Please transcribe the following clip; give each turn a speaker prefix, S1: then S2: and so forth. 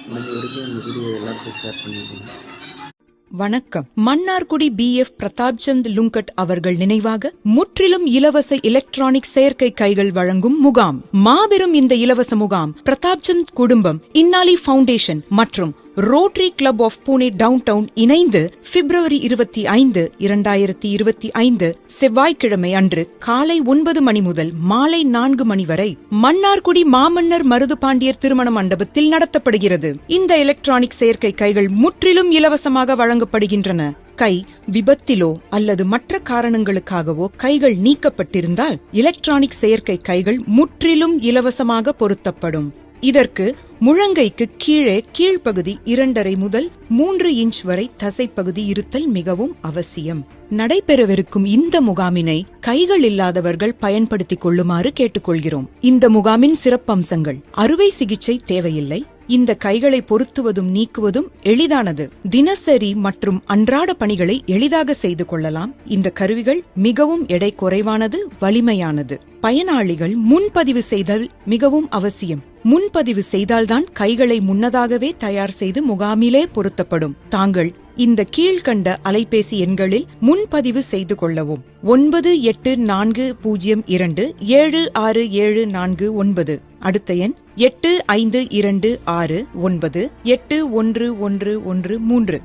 S1: முடிஞ்ச வரைக்கும் இந்த வீடியோ எல்லாருக்கும் ஷேர் பண்ணிடுங்க.
S2: வணக்கம். மன்னார்குடி BF பிரதாப்சந்த் லுங்கட் அவர்கள் நினைவாக முற்றிலும் இலவச எலக்ட்ரானிக் செயற்கை கைகள் வழங்கும் முகாம். மாபெரும் இந்த இலவச முகாம் பிரதாப்சந்த் குடும்பம், இன்னாலி ஃபவுண்டேஷன் மற்றும் rotary club of Pune downtown இணைந்து February 25, 2025 செவ்வாய்க்கிழமை அன்று காலை 9 மணி முதல் மாலை 4 மணி வரை மன்னார்குடி மாமன்னர் மருது பாண்டியர் திருமண மண்டபத்தில் நடத்தப்படுகிறது. இந்த எலக்ட்ரானிக் செயற்கை கைகள் முற்றிலும் இலவசமாக வழங்கப்படுகின்றன. கை விபத்திலோ அல்லது மற்ற காரணங்களுக்காகவோ கைகள் நீக்கப்பட்டிருந்தால் எலக்ட்ரானிக் செயற்கை கைகள் முற்றிலும் இலவசமாக பொருத்தப்படும். இதற்கு முழங்கைக்கு கீழே கீழ்ப்பகுதி 2.5 முதல் 3 இன்ச் வரை தசைப்பகுதி இருத்தல் மிகவும் அவசியம். நடைபெறவிருக்கும் இந்த முகாமினை கைகள் இல்லாதவர்கள் பயன்படுத்திக் கொள்ளுமாறு கேட்டுக்கொள்கிறோம். இந்த முகாமின் சிறப்பம்சங்கள்: அறுவை சிகிச்சை தேவையில்லை. இந்த கைகளை பொருத்துவதும் நீக்குவதும் எளிதானது. தினசரி மற்றும் அன்றாட பணிகளை எளிதாக செய்து கொள்ளலாம். இந்த கருவிகள் மிகவும் எடை குறைவானது, வலிமையானது. பயனாளிகள் முன்பதிவு செய்தல் மிகவும் அவசியம். முன்பதிவு செய்தால்தான் கைகளை முன்னதாகவே தயார் செய்து முகாமிலே பொருத்தப்படும். தாங்கள் இந்த கீழ்கண்ட அலைபேசி எண்களில் முன்பதிவு செய்து கொள்ளவும்: 9842767449. அடுத்த எண் 8526981113.